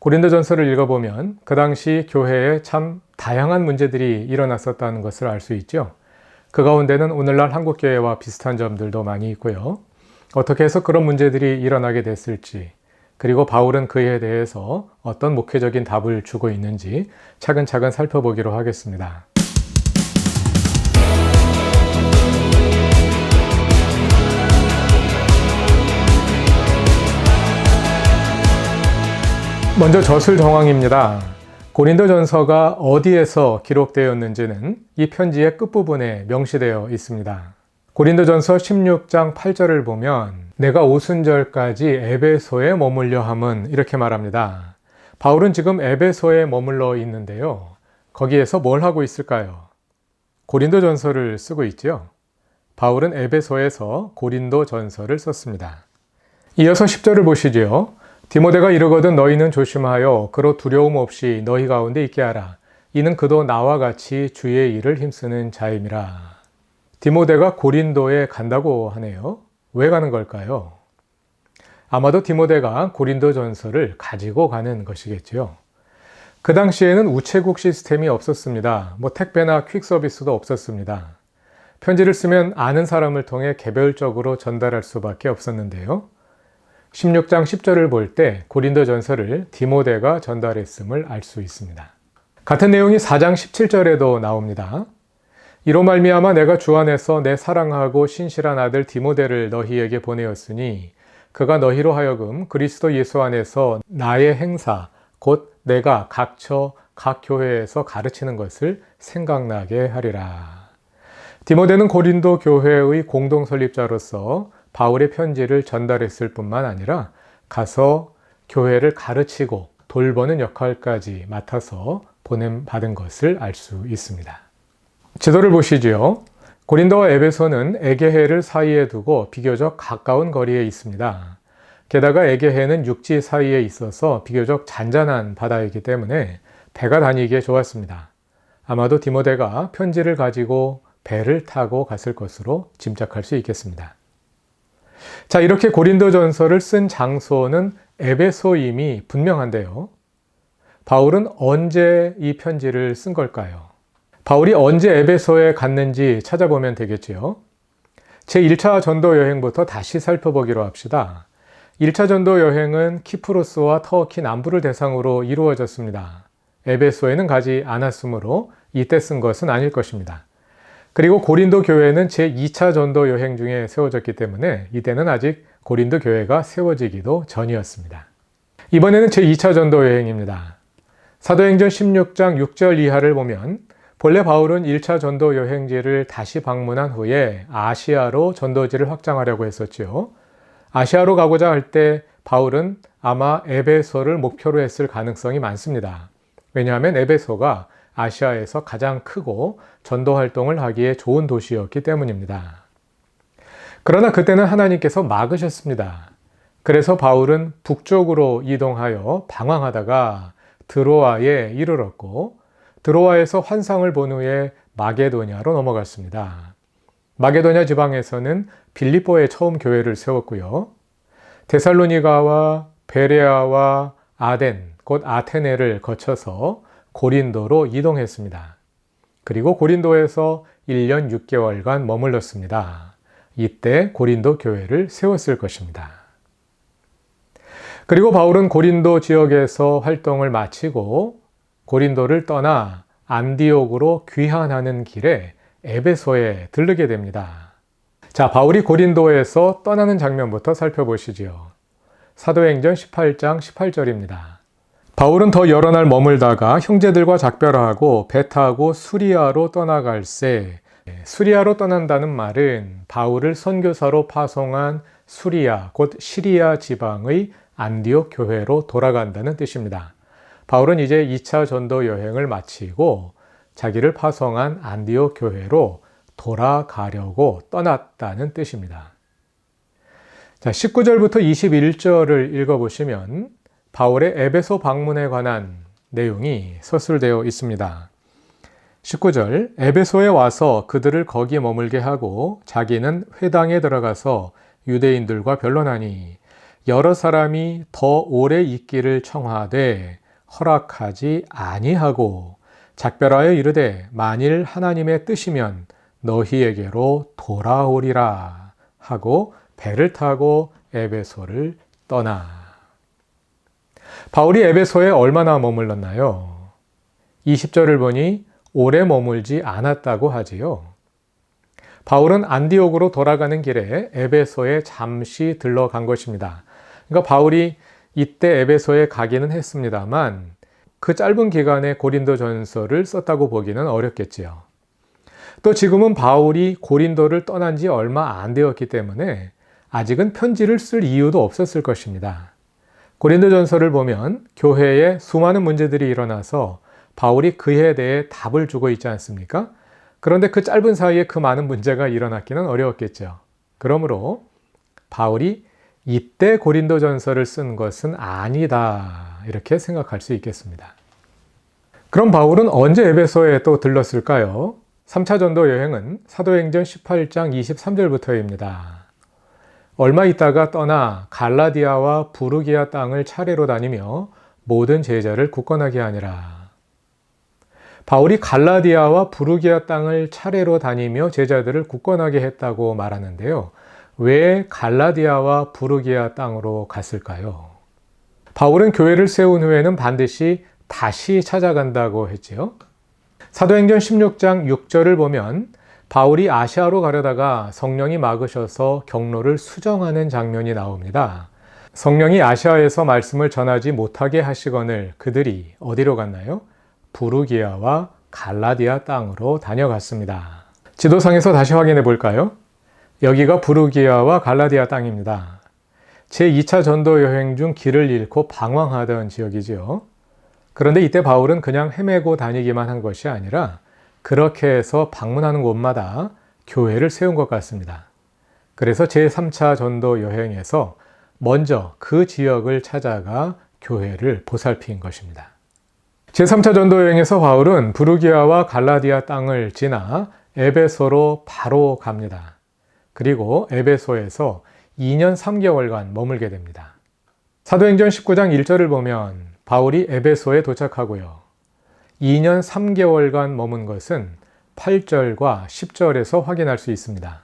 고린도전서를 읽어보면 그 당시 교회에 참 다양한 문제들이 일어났었다는 것을 알 수 있죠. 그 가운데는 오늘날 한국교회와 비슷한 점들도 많이 있고요. 어떻게 해서 그런 문제들이 일어나게 됐을지, 그리고 바울은 그에 대해서 어떤 목회적인 답을 주고 있는지 차근차근 살펴보기로 하겠습니다. 먼저 저술 정황입니다. 고린도전서가 어디에서 기록되었는지는 이 편지의 끝부분에 명시되어 있습니다. 고린도전서 16장 8절을 보면 내가 오순절까지 에베소에 머물려 함은 이렇게 말합니다. 바울은 지금 에베소에 머물러 있는데요. 거기에서 뭘 하고 있을까요? 고린도전서를 쓰고 있죠. 바울은 에베소에서 고린도전서를 썼습니다. 이어서 10절을 보시죠. 디모데가 이르거든 너희는 조심하여 그로 두려움 없이 너희 가운데 있게 하라. 이는 그도 나와 같이 주의 일을 힘쓰는 자임이라. 디모데가 고린도에 간다고 하네요. 왜 가는 걸까요? 아마도 디모데가 고린도전서를 가지고 가는 것이겠지요. 그 당시에는 우체국 시스템이 없었습니다. 택배나 퀵서비스도 없었습니다. 편지를 쓰면 아는 사람을 통해 개별적으로 전달할 수밖에 없었는데요. 16장 10절을 볼 때 고린도전서를 디모데가 전달했음을 알 수 있습니다. 같은 내용이 4장 17절에도 나옵니다. 이로 말미암아 내가 주 안에서 내 사랑하고 신실한 아들 디모데를 너희에게 보내었으니 그가 너희로 하여금 그리스도 예수 안에서 나의 행사 곧 내가 각처 각 교회에서 가르치는 것을 생각나게 하리라. 디모데는 고린도 교회의 공동 설립자로서 바울의 편지를 전달했을 뿐만 아니라 가서 교회를 가르치고 돌보는 역할까지 맡아서 보냄받은 것을 알 수 있습니다. 지도를 보시죠. 고린도와 에베소는 에게해를 사이에 두고 비교적 가까운 거리에 있습니다. 게다가 에게해는 육지 사이에 있어서 비교적 잔잔한 바다이기 때문에 배가 다니기에 좋았습니다. 아마도 디모데가 편지를 가지고 배를 타고 갔을 것으로 짐작할 수 있겠습니다. 자, 이렇게 고린도전서를 쓴 장소는 에베소임이 분명한데요. 바울은 언제 이 편지를 쓴 걸까요? 바울이 언제 에베소에 갔는지 찾아보면 되겠지요. 제1차 전도 여행부터 다시 살펴보기로 합시다. 1차 전도 여행은 키프로스와 터키 남부를 대상으로 이루어졌습니다. 에베소에는 가지 않았으므로 이때 쓴 것은 아닐 것입니다. 그리고 고린도 교회는 제2차 전도 여행 중에 세워졌기 때문에 이때는 아직 고린도 교회가 세워지기도 전이었습니다. 이번에는 제2차 전도 여행입니다. 사도행전 16장 6절 이하를 보면 본래 바울은 1차 전도 여행지를 다시 방문한 후에 아시아로 전도지를 확장하려고 했었지요. 아시아로 가고자 할 때 바울은 아마 에베소를 목표로 했을 가능성이 많습니다. 왜냐하면 에베소가 아시아에서 가장 크고 전도 활동을 하기에 좋은 도시였기 때문입니다. 그러나 그때는 하나님께서 막으셨습니다. 그래서 바울은 북쪽으로 이동하여 방황하다가 드로아에 이르렀고 드로아에서 환상을 본 후에 마게도냐로 넘어갔습니다. 마게도냐 지방에서는 빌립보에 처음 교회를 세웠고요. 데살로니가와 베레아와 아덴, 곧 아테네를 거쳐서 고린도로 이동했습니다. 그리고 고린도에서 1년 6개월간 머물렀습니다. 이때 고린도 교회를 세웠을 것입니다. 그리고 바울은 고린도 지역에서 활동을 마치고 고린도를 떠나 안디옥으로 귀환하는 길에 에베소에 들르게 됩니다. 자, 바울이 고린도에서 떠나는 장면부터 살펴보시죠. 사도행전 18장 18절입니다. 바울은 더 여러 날 머물다가 형제들과 작별하고 배 타고 수리아로 떠나갈새. 수리아로 떠난다는 말은 바울을 선교사로 파송한 수리아, 곧 시리아 지방의 안디옥 교회로 돌아간다는 뜻입니다. 바울은 이제 2차 전도 여행을 마치고 자기를 파송한 안디옥 교회로 돌아가려고 떠났다는 뜻입니다. 자, 19절부터 21절을 읽어보시면 바울의 에베소 방문에 관한 내용이 서술되어 있습니다. 19절, 에베소에 와서 그들을 거기 머물게 하고 자기는 회당에 들어가서 유대인들과 변론하니 여러 사람이 더 오래 있기를 청하되 허락하지 아니하고 작별하여 이르되 만일 하나님의 뜻이면 너희에게로 돌아오리라 하고 배를 타고 에베소를 떠나. 바울이 에베소에 얼마나 머물렀나요? 20절을 보니 오래 머물지 않았다고 하지요. 바울은 안디옥으로 돌아가는 길에 에베소에 잠시 들러간 것입니다. 그러니까 바울이 이때 에베소에 가기는 했습니다만 그 짧은 기간에 고린도전서를 썼다고 보기는 어렵겠지요. 또 지금은 바울이 고린도를 떠난 지 얼마 안 되었기 때문에 아직은 편지를 쓸 이유도 없었을 것입니다. 고린도전서를 보면 교회에 수많은 문제들이 일어나서 바울이 그에 대해 답을 주고 있지 않습니까? 그런데 그 짧은 사이에 그 많은 문제가 일어났기는 어려웠겠죠. 그러므로 바울이 이때 고린도전서를 쓴 것은 아니다, 이렇게 생각할 수 있겠습니다. 그럼 바울은 언제 에베소에 또 들렀을까요? 3차 전도 여행은 사도행전 18장 23절부터입니다. 얼마 있다가 떠나 갈라디아와 부르기아 땅을 차례로 다니며 모든 제자를 굳건하게 하니라. 바울이 갈라디아와 부르기아 땅을 차례로 다니며 제자들을 굳건하게 했다고 말하는데요. 왜 갈라디아와 부르기아 땅으로 갔을까요? 바울은 교회를 세운 후에는 반드시 다시 찾아간다고 했지요. 사도행전 16장 6절을 보면 바울이 아시아로 가려다가 성령이 막으셔서 경로를 수정하는 장면이 나옵니다. 성령이 아시아에서 말씀을 전하지 못하게 하시거늘 그들이 어디로 갔나요? 부르기아와 갈라디아 땅으로 다녀갔습니다. 지도상에서 다시 확인해 볼까요? 여기가 부르기아와 갈라디아 땅입니다. 제2차 전도 여행 중 길을 잃고 방황하던 지역이지요. 그런데 이때 바울은 그냥 헤매고 다니기만 한 것이 아니라 그렇게 해서 방문하는 곳마다 교회를 세운 것 같습니다. 그래서 제3차 전도 여행에서 먼저 그 지역을 찾아가 교회를 보살핀 것입니다. 제3차 전도 여행에서 바울은 부르기아와 갈라디아 땅을 지나 에베소로 바로 갑니다. 그리고 에베소에서 2년 3개월간 머물게 됩니다. 사도행전 19장 1절을 보면 바울이 에베소에 도착하고요. 2년 3개월간 머문 것은 8절과 10절에서 확인할 수 있습니다.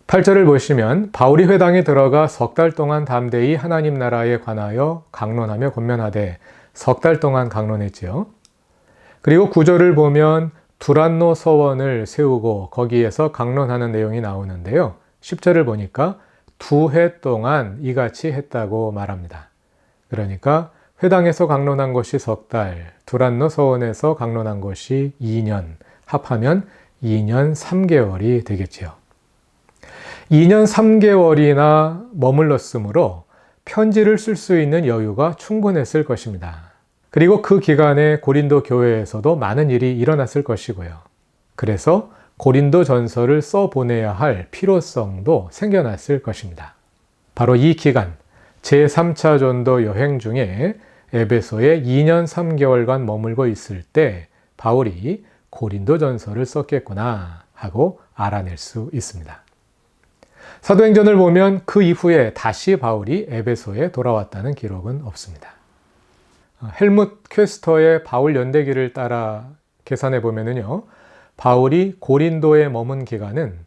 8절을 보시면 바울이 회당에 들어가 석 달 동안 담대히 하나님 나라에 관하여 강론하며 권면하되 석 달 동안 강론했지요. 그리고 9절을 보면 두란노 서원을 세우고 거기에서 강론하는 내용이 나오는데요. 10절을 보니까 2해 동안 이같이 했다고 말합니다. 그러니까 회당에서 강론한 것이 석 달, 두란노 서원에서 강론한 것이 2년, 합하면 2년 3개월이 되겠지요. 2년 3개월이나 머물렀으므로 편지를 쓸 수 있는 여유가 충분했을 것입니다. 그리고 그 기간에 고린도 교회에서도 많은 일이 일어났을 것이고요. 그래서 고린도 전서를 써보내야 할 필요성도 생겨났을 것입니다. 바로 이 기간, 제3차 전도 여행 중에 에베소에 2년 3개월간 머물고 있을 때 바울이 고린도 전서를 썼겠구나 하고 알아낼 수 있습니다. 사도행전을 보면 그 이후에 다시 바울이 에베소에 돌아왔다는 기록은 없습니다. 헬뭇 퀘스터의 바울 연대기를 따라 계산해 보면요, 바울이 고린도에 머문 기간은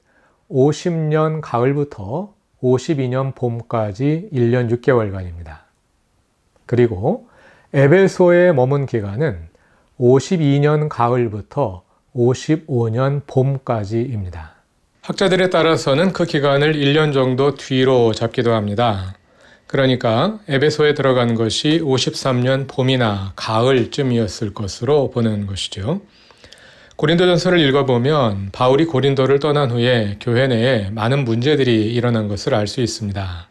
50년 가을부터 52년 봄까지 1년 6개월간입니다. 그리고 에베소에 머문 기간은 52년 가을부터 55년 봄까지입니다. 학자들에 따라서는 그 기간을 1년 정도 뒤로 잡기도 합니다. 그러니까 에베소에 들어간 것이 53년 봄이나 가을쯤이었을 것으로 보는 것이죠. 고린도전서를 읽어보면 바울이 고린도를 떠난 후에 교회 내에 많은 문제들이 일어난 것을 알 수 있습니다.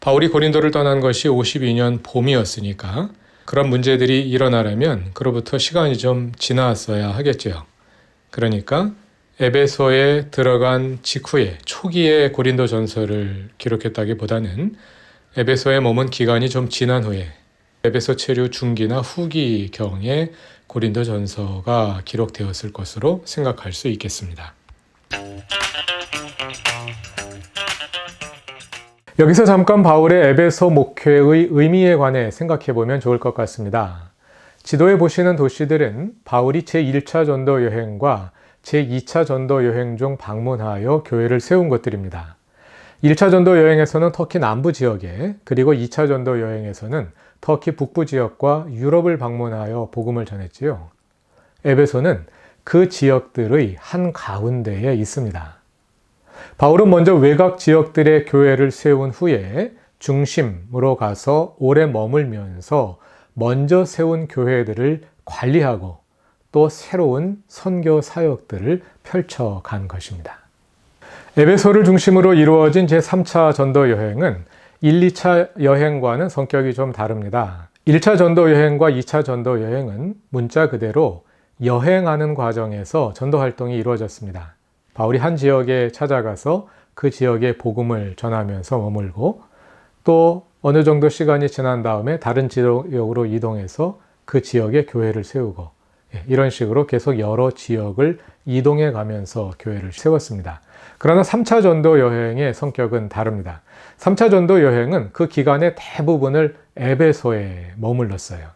바울이 고린도를 떠난 것이 52년 봄이었으니까 그런 문제들이 일어나려면 그로부터 시간이 좀 지났어야 하겠죠. 그러니까 에베소에 들어간 직후에 초기에 고린도전서를 기록했다기보다는 에베소에 머문 기간이 좀 지난 후에 에베소 체류 중기나 후기경에 고린도전서가 기록되었을 것으로 생각할 수 있겠습니다. 여기서 잠깐 바울의 에베소 목회의 의미에 관해 생각해 보면 좋을 것 같습니다. 지도에 보시는 도시들은 바울이 제1차 전도 여행과 제2차 전도 여행 중 방문하여 교회를 세운 것들입니다. 1차 전도 여행에서는 터키 남부 지역에, 그리고 2차 전도 여행에서는 터키 북부 지역과 유럽을 방문하여 복음을 전했지요. 에베소는 그 지역들의 한 가운데에 있습니다. 바울은 먼저 외곽 지역들의 교회를 세운 후에 중심으로 가서 오래 머물면서 먼저 세운 교회들을 관리하고 또 새로운 선교 사역들을 펼쳐간 것입니다. 에베소를 중심으로 이루어진 제3차 전도 여행은 1, 2차 여행과는 성격이 좀 다릅니다. 1차 전도 여행과 2차 전도 여행은 문자 그대로 여행하는 과정에서 전도 활동이 이루어졌습니다. 바울이 한 지역에 찾아가서 그 지역의 복음을 전하면서 머물고 또 어느 정도 시간이 지난 다음에 다른 지역으로 이동해서 그 지역에 교회를 세우고 이런 식으로 계속 여러 지역을 이동해 가면서 교회를 세웠습니다. 그러나 3차 전도 여행의 성격은 다릅니다. 3차 전도 여행은 그 기간의 대부분을 에베소에 머물렀어요.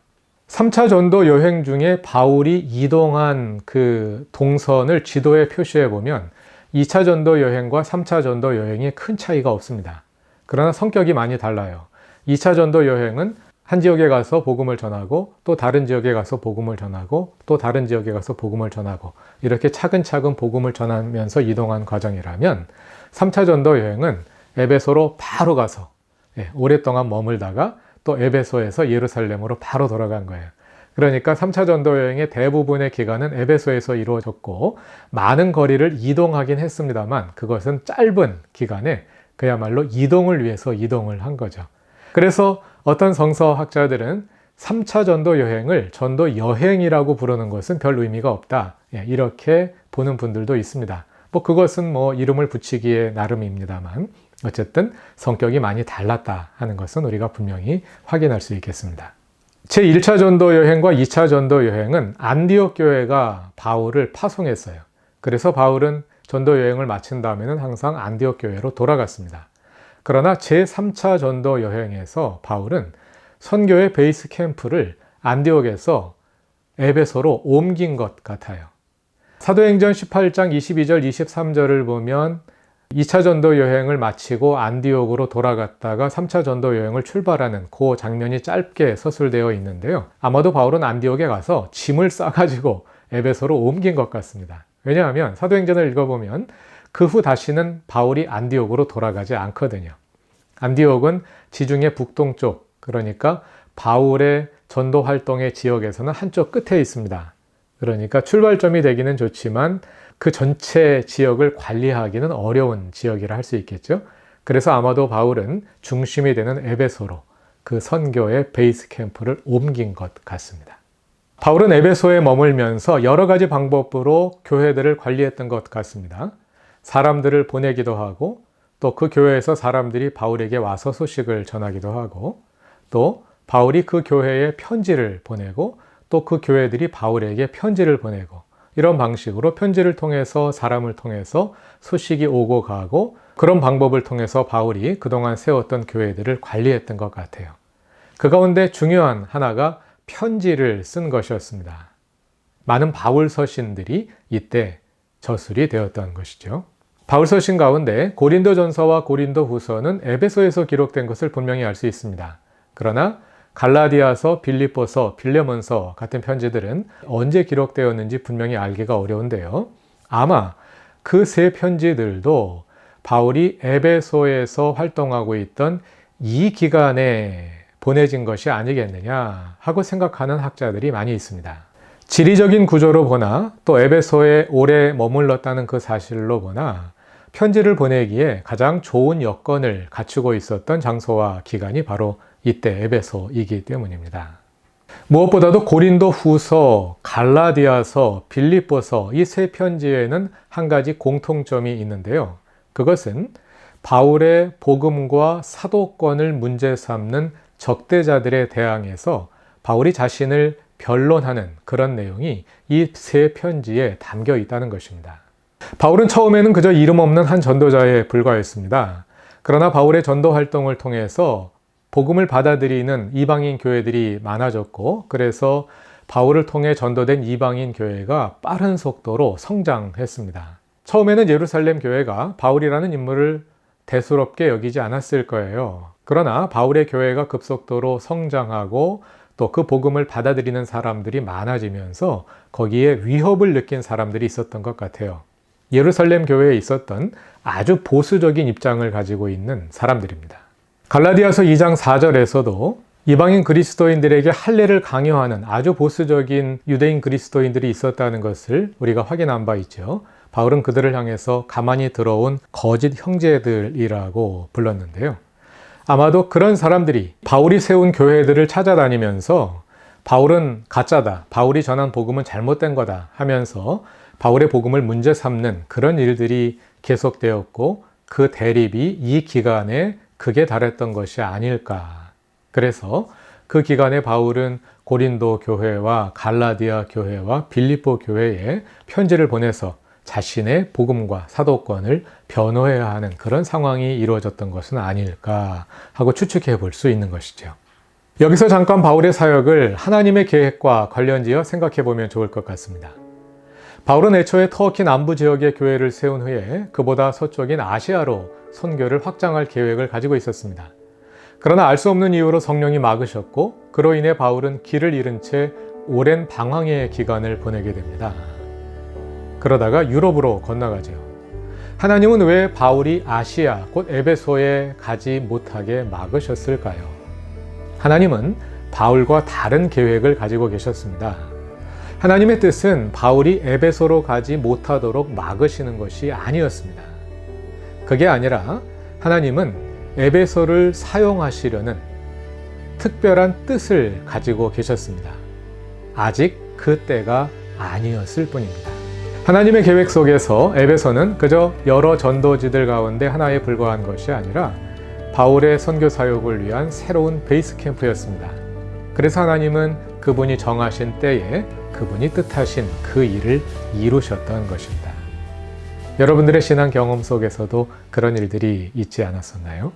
3차 전도 여행 중에 바울이 이동한 그 동선을 지도에 표시해 보면 2차 전도 여행과 3차 전도 여행에 큰 차이가 없습니다. 그러나 성격이 많이 달라요. 2차 전도 여행은 한 지역에 가서 복음을 전하고 또 다른 지역에 가서 복음을 전하고 또 다른 지역에 가서 복음을 전하고 이렇게 차근차근 복음을 전하면서 이동한 과정이라면 3차 전도 여행은 에베소로 바로 가서 오랫동안 머물다가 또 에베소에서 예루살렘으로 바로 돌아간 거예요. 그러니까 3차 전도 여행의 대부분의 기간은 에베소에서 이루어졌고 많은 거리를 이동하긴 했습니다만 그것은 짧은 기간에 그야말로 이동을 위해서 이동을 한 거죠. 그래서 어떤 성서학자들은 3차 전도 여행을 전도 여행이라고 부르는 것은 별 의미가 없다. 이렇게 보는 분들도 있습니다. 그것은 이름을 붙이기에 나름입니다만 어쨌든 성격이 많이 달랐다 하는 것은 우리가 분명히 확인할 수 있겠습니다. 제1차 전도 여행과 2차 전도 여행은 안디옥 교회가 바울을 파송했어요. 그래서 바울은 전도 여행을 마친 다음에는 항상 안디옥 교회로 돌아갔습니다. 그러나 제3차 전도 여행에서 바울은 선교의 베이스 캠프를 안디옥에서 에베소로 옮긴 것 같아요. 사도행전 18장 22절 23절을 보면 2차 전도 여행을 마치고 안디옥으로 돌아갔다가 3차 전도 여행을 출발하는 그 장면이 짧게 서술되어 있는데요. 아마도 바울은 안디옥에 가서 짐을 싸가지고 에베소로 옮긴 것 같습니다. 왜냐하면 사도행전을 읽어보면 그 후 다시는 바울이 안디옥으로 돌아가지 않거든요. 안디옥은 지중해 북동쪽, 그러니까 바울의 전도 활동의 지역에서는 한쪽 끝에 있습니다. 그러니까 출발점이 되기는 좋지만 그 전체 지역을 관리하기는 어려운 지역이라 할 수 있겠죠. 그래서 아마도 바울은 중심이 되는 에베소로 그 선교의 베이스 캠프를 옮긴 것 같습니다. 바울은 에베소에 머물면서 여러 가지 방법으로 교회들을 관리했던 것 같습니다. 사람들을 보내기도 하고 또 그 교회에서 사람들이 바울에게 와서 소식을 전하기도 하고 또 바울이 그 교회에 편지를 보내고 또 그 교회들이 바울에게 편지를 보내고 이런 방식으로 편지를 통해서 사람을 통해서 소식이 오고 가고 그런 방법을 통해서 바울이 그동안 세웠던 교회들을 관리했던 것 같아요. 그 가운데 중요한 하나가 편지를 쓴 것이었습니다. 많은 바울 서신들이 이때 저술이 되었던 것이죠. 바울 서신 가운데 고린도전서와 고린도후서는 에베소에서 기록된 것을 분명히 알 수 있습니다. 그러나 갈라디아서, 빌립보서, 빌레몬서 같은 편지들은 언제 기록되었는지 분명히 알기가 어려운데요. 아마 그 세 편지들도 바울이 에베소에서 활동하고 있던 이 기간에 보내진 것이 아니겠느냐 하고 생각하는 학자들이 많이 있습니다. 지리적인 구조로 보나 또 에베소에 오래 머물렀다는 그 사실로 보나 편지를 보내기에 가장 좋은 여건을 갖추고 있었던 장소와 기간이 바로 이때 에베소이기 때문입니다. 무엇보다도 고린도 후서, 갈라디아서, 빌립보서 이 세 편지에는 한 가지 공통점이 있는데요. 그것은 바울의 복음과 사도권을 문제 삼는 적대자들에 대항해서 바울이 자신을 변론하는 그런 내용이 이 세 편지에 담겨 있다는 것입니다. 바울은 처음에는 그저 이름 없는 한 전도자에 불과했습니다. 그러나 바울의 전도 활동을 통해서 복음을 받아들이는 이방인 교회들이 많아졌고, 그래서 바울을 통해 전도된 이방인 교회가 빠른 속도로 성장했습니다. 처음에는 예루살렘 교회가 바울이라는 인물을 대수롭게 여기지 않았을 거예요. 그러나 바울의 교회가 급속도로 성장하고 또 그 복음을 받아들이는 사람들이 많아지면서 거기에 위협을 느낀 사람들이 있었던 것 같아요. 예루살렘 교회에 있었던 아주 보수적인 입장을 가지고 있는 사람들입니다. 갈라디아서 2장 4절에서도 이방인 그리스도인들에게 할례를 강요하는 아주 보수적인 유대인 그리스도인들이 있었다는 것을 우리가 확인한 바 있죠. 바울은 그들을 향해서 가만히 들어온 거짓 형제들이라고 불렀는데요. 아마도 그런 사람들이 바울이 세운 교회들을 찾아다니면서 바울은 가짜다, 바울이 전한 복음은 잘못된 거다 하면서 바울의 복음을 문제 삼는 그런 일들이 계속되었고, 그 대립이 이 기간에 극에 달했던 것이 아닐까. 그래서 그 기간에 바울은 고린도 교회와 갈라디아 교회와 빌립보 교회에 편지를 보내서 자신의 복음과 사도권을 변호해야 하는 그런 상황이 이루어졌던 것은 아닐까 하고 추측해 볼 수 있는 것이죠. 여기서 잠깐 바울의 사역을 하나님의 계획과 관련지어 생각해 보면 좋을 것 같습니다. 바울은 애초에 터키 남부 지역의 교회를 세운 후에 그보다 서쪽인 아시아로 선교를 확장할 계획을 가지고 있었습니다. 그러나 알 수 없는 이유로 성령이 막으셨고, 그로 인해 바울은 길을 잃은 채 오랜 방황의 기간을 보내게 됩니다. 그러다가 유럽으로 건너가죠. 하나님은 왜 바울이 아시아, 곧 에베소에 가지 못하게 막으셨을까요? 하나님은 바울과 다른 계획을 가지고 계셨습니다. 하나님의 뜻은 바울이 에베소로 가지 못하도록 막으시는 것이 아니었습니다. 그게 아니라 하나님은 에베소를 사용하시려는 특별한 뜻을 가지고 계셨습니다. 아직 그 때가 아니었을 뿐입니다. 하나님의 계획 속에서 에베소는 그저 여러 전도지들 가운데 하나에 불과한 것이 아니라 바울의 선교 사역을 위한 새로운 베이스 캠프였습니다. 그래서 하나님은 그분이 정하신 때에 그분이 뜻하신 그 일을 이루셨던 것입니다. 여러분들의 신앙 경험 속에서도 그런 일들이 있지 않았었나요?